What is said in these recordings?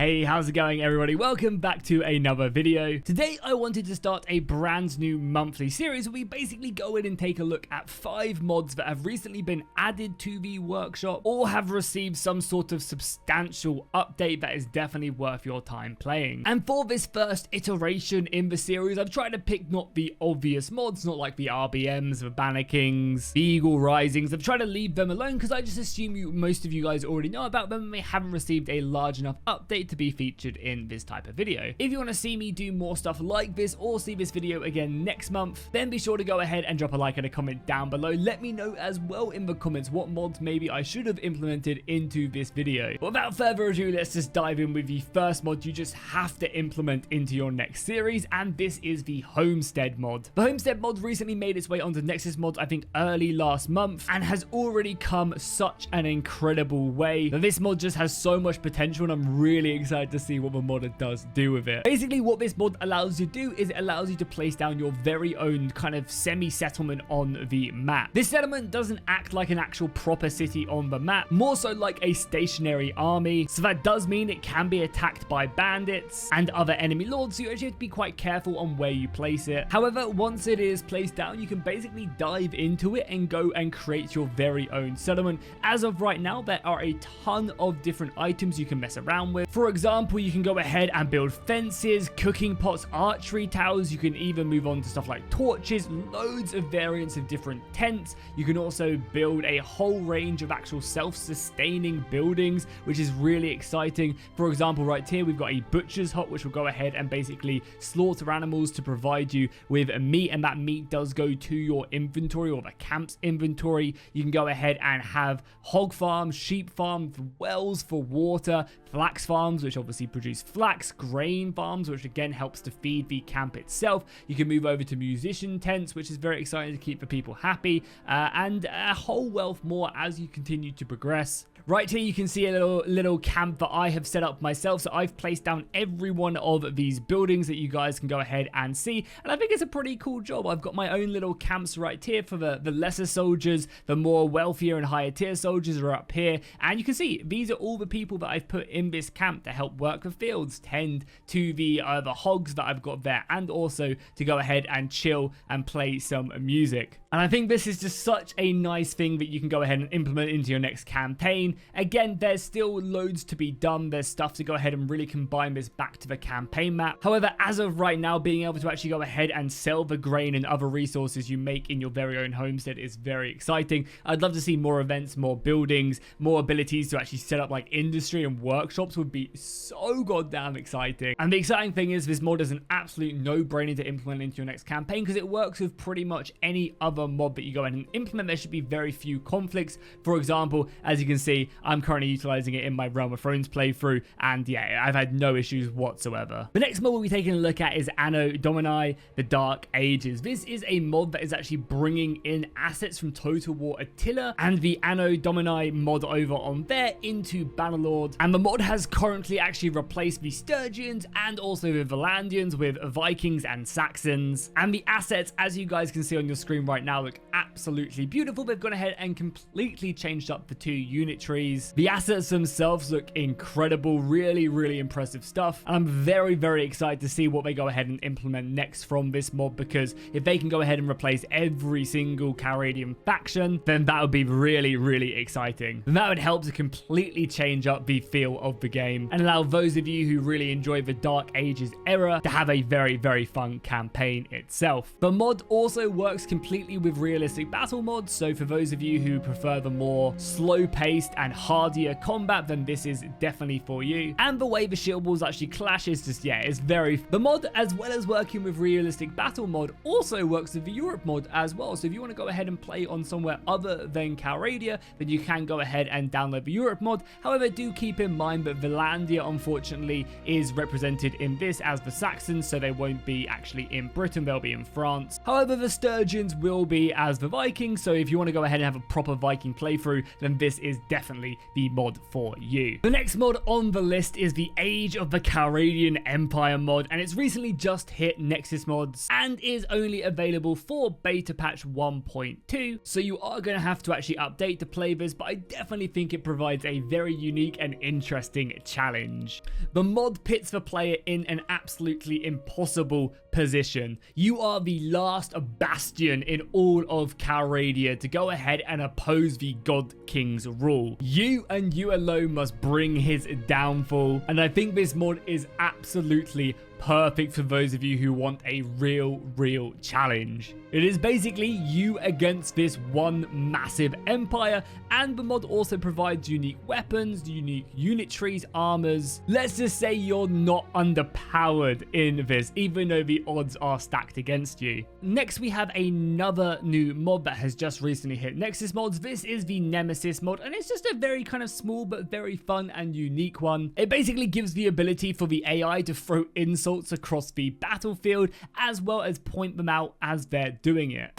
Hey, how's it going everybody? Welcome back to another video. Today I wanted to start a brand new monthly series where we basically go in and take a look at 5 mods that have recently been added to the workshop or have received some sort of substantial update that is definitely worth your time playing. And for this first iteration in the series, I've tried to pick not the obvious mods, not like the RBMs, the Banner Kings, the Eagle Risings. I've tried to leave them alone because I just assume most of you guys already know about them and they haven't received a large enough update to be featured in this type of video. If you want to see me do more stuff like this or see this video again next month, then be sure to go ahead and drop a like and a comment down below. Let me know as well in the comments what mods maybe I should have implemented into this video. But without further ado, let's just dive in with the first mod you just have to implement into your next series, and this is the Homestead mod. The Homestead mod recently made its way onto Nexus mods, I think early last month, and has already come such an incredible way. Now, this mod just has so much potential and I'm really excited to see what the mod does do with it. Basically, what this mod allows you to do is it allows you to place down your very own kind of semi-settlement on the map. This settlement doesn't act like an actual proper city on the map, more so like a stationary army. So that does mean it can be attacked by bandits and other enemy lords, so you actually have to be quite careful on where you place it. However, once it is placed down, you can basically dive into it and go and create your very own settlement. As of right now, there are a ton of different items you can mess around with. For example, you can go ahead and build fences, cooking pots, archery towers. You can even move on to stuff like torches, loads of variants of different tents. You can also build a whole range of actual self-sustaining buildings, which is really exciting. For example, right here, we've got a butcher's hut, which will go ahead and basically slaughter animals to provide you with meat, and that meat does go to your inventory or the camp's inventory. You can go ahead and have hog farms, sheep farms, wells for water, flax farms, which obviously produce flax, grain farms, which again helps to feed the camp itself. You can move over to musician tents, which is very exciting to keep the people happy, and a whole wealth more as you continue to progress. Right here, you can see a little camp that I have set up myself. So I've placed down every one of these buildings that you guys can go ahead and see. And I think it's a pretty cool job. I've got my own little camps right here for the lesser soldiers. The more wealthier and higher tier soldiers are up here. And you can see these are all the people that I've put in this camp to help work the fields, tend to the hogs that I've got there, and also to go ahead and chill and play some music. And I think this is just such a nice thing that you can go ahead and implement into your next campaign. Again, there's still loads to be done. There's stuff to go ahead and really combine this back to the campaign map. However, as of right now, being able to actually go ahead and sell the grain and other resources you make in your very own homestead is very exciting. I'd love to see more events, more buildings, more abilities to actually set up like industry and workshops would be so goddamn exciting. And the exciting thing is this mod is an absolute no-brainer to implement into your next campaign because it works with pretty much any other mod that you go ahead and implement. There should be very few conflicts. For example, as you can see, I'm currently utilizing it in my Realm of Thrones playthrough, and yeah, I've had no issues whatsoever. The next mod we'll be taking a look at is Anno, Domini, the Dark Ages. This is a mod that is actually bringing in assets from Total War Attila and the Anno Domini mod over on there into Bannerlord, and the mod has currently actually replaced the Sturgians and also the Valandians with Vikings and Saxons. And the assets, as you guys can see on your screen right now, look absolutely beautiful. They've gone ahead and completely changed up the 2 unit trees. The assets themselves look incredible, really impressive stuff. And I'm very excited to see what they go ahead and implement next from this mod, because if they can go ahead and replace every single Calradian faction, then that would be really exciting. And that would help to completely change up the feel of the game and allow those of you who really enjoy the Dark Ages era to have a very fun campaign itself. The mod also works completely with realistic battle mods, so for those of you who prefer the more slow-paced and hardier combat, then this is definitely for you. And the way the shield walls actually clash is just, yeah, it's very... The mod, as well as working with realistic battle mod, also works with the Europe mod as well. So if you want to go ahead and play on somewhere other than Calradia, then you can go ahead and download the Europe mod. However, do keep in mind that Valandia, unfortunately, is represented in this as the Saxons, so they won't be actually in Britain, they'll be in France. However, the Sturgians will be as the Vikings, so if you want to go ahead and have a proper Viking playthrough, then this is definitely definitely the mod for you. The next mod on the list is the Age of the Calradian Empire mod, and it's recently just hit Nexus mods and is only available for beta patch 1.2, so you are going to have to actually update to play this, but I definitely think it provides a very unique and interesting challenge. The mod pits the player in an absolutely impossible position. You are the last bastion in all of Calradia to go ahead and oppose the God King's rule. You and you alone must bring his downfall, and I think this mod is absolutely perfect for those of you who want a real challenge. It is basically you against this one massive empire, and the mod also provides unique weapons, unique unit trees, armors. Let's just say you're not underpowered in this, even though the odds are stacked against you. Next, we have another new mod that has just recently hit Nexus mods. This is the Nemesis mod, and it's just a very kind of small but very fun and unique one. It basically gives the ability for the AI to throw insults across the battlefield, as well as point them out as they're doing it.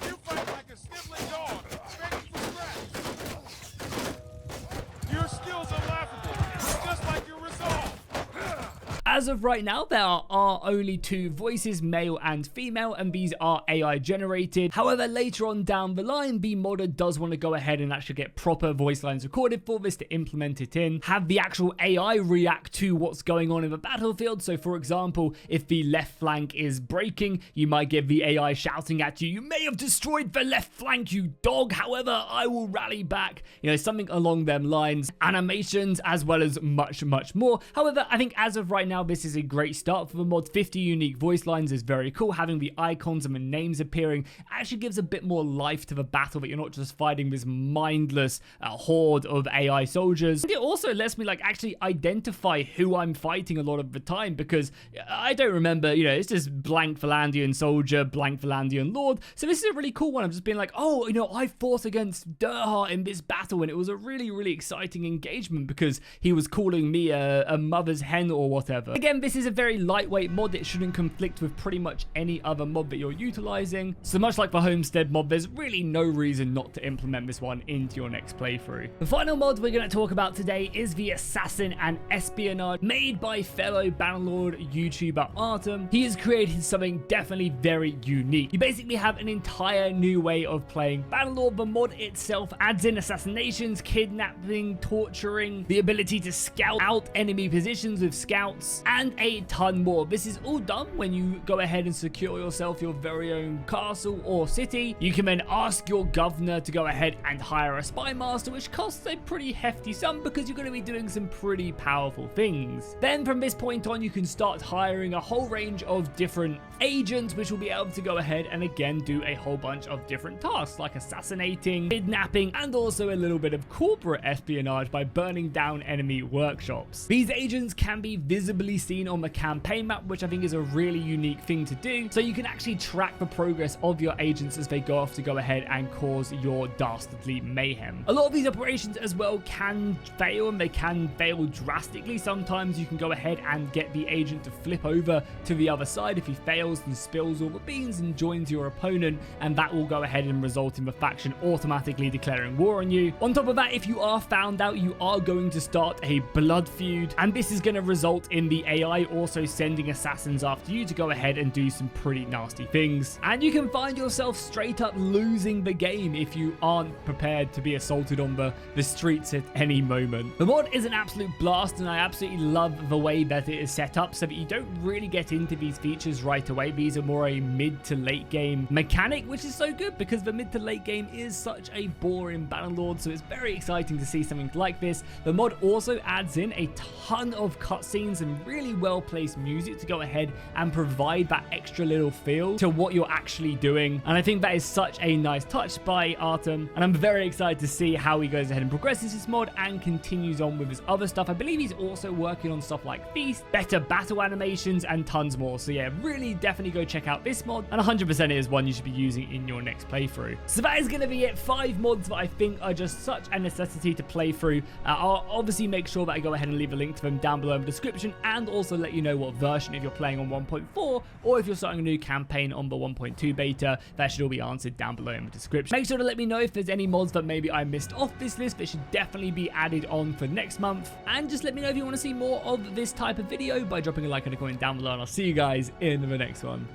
You fight like a sniveling dog, ready for scratch. Your skills are laughable, just like your resolve. As of right now, there are only 2 voices, male and female, and these are AI generated. However, later on down the line, the modder does want to go ahead and actually get proper voice lines recorded for this to implement it in, have the actual AI react to what's going on in the battlefield. So for example, if the left flank is breaking, you might get the AI shouting at you, "You may have destroyed the left flank, you dog, however, I will rally back." You know, something along them lines. Animations, as well as much more. However, I think as of right now, this is a great start for the mod. 50 unique voice lines is very cool. Having the icons and the names appearing actually gives a bit more life to the battle, that you're not just fighting this mindless horde of AI soldiers. And it also lets me like actually identify who I'm fighting a lot of the time, because I don't remember, you know, it's just blank Valandian soldier, blank Valandian lord. So this is a really cool one. I'm just being like, oh, you know, I fought against Durhart in this battle, and it was a really exciting engagement because he was calling me a mother's hen or whatever. Again, this is a very lightweight mod. It shouldn't conflict with pretty much any other mod that you're utilizing. So much like the Homestead mod, there's really no reason not to implement this one into your next playthrough. The final mod we're going to talk about today is the Assassin and Espionage, made by fellow Bannerlord YouTuber Artem. He has created something definitely very unique. You basically have an entire new way of playing Bannerlord. The mod itself adds in assassinations, kidnapping, torturing, the ability to scout out enemy positions with scouts, and a ton more. This is all done when you go ahead and secure yourself your very own castle or city. You can then ask your governor to go ahead and hire a spy master, which costs a pretty hefty sum because you're going to be doing some pretty powerful things. Then from this point on, you can start hiring a whole range of different agents, which will be able to go ahead and again do a whole bunch of different tasks like assassinating, kidnapping, and also a little bit of corporate espionage by burning down enemy workshops. These agents can be visibly seen on the campaign map, which I think is a really unique thing to do, so you can actually track the progress of your agents as they go off to go ahead and cause your dastardly mayhem. A lot of these operations as well can fail, and they can fail drastically. Sometimes you can go ahead and get the agent to flip over to the other side. If he fails and spills all the beans and joins your opponent, and that will go ahead and result in the faction automatically declaring war on you. On top of that, if you are found out, you are going to start a blood feud, and this is going to result in the AI also sending assassins after you to go ahead and do some pretty nasty things. And you can find yourself straight up losing the game if you aren't prepared to be assaulted on the streets at any moment. The mod is an absolute blast, and I absolutely love the way that it is set up so that you don't really get into these features right away. These are more a mid to late game mechanic, which is so good because the mid to late game is such a boring Bannerlord, so it's very exciting to see something like this. The mod also adds in a ton of cutscenes and really well placed music to go ahead and provide that extra little feel to what you're actually doing, and I think that is such a nice touch by Artem, and I'm very excited to see how he goes ahead and progresses this mod and continues on with his other stuff. I believe he's also working on stuff like Feast, better battle animations, and tons more. So yeah, really definitely go check out this mod, and 100% it is one you should be using in your next playthrough. So that is going to be it. 5 mods that I think are just such a necessity to play through. I'll obviously make sure that I go ahead and leave a link to them down below in the description, and and also let you know what version, if you're playing on 1.4 or if you're starting a new campaign on the 1.2 beta. That should all be answered down below in the description. Make sure to let me know if there's any mods that maybe I missed off this list that should definitely be added on for next month, and just let me know if you want to see more of this type of video by dropping a like and a comment down below, and I'll see you guys in the next one.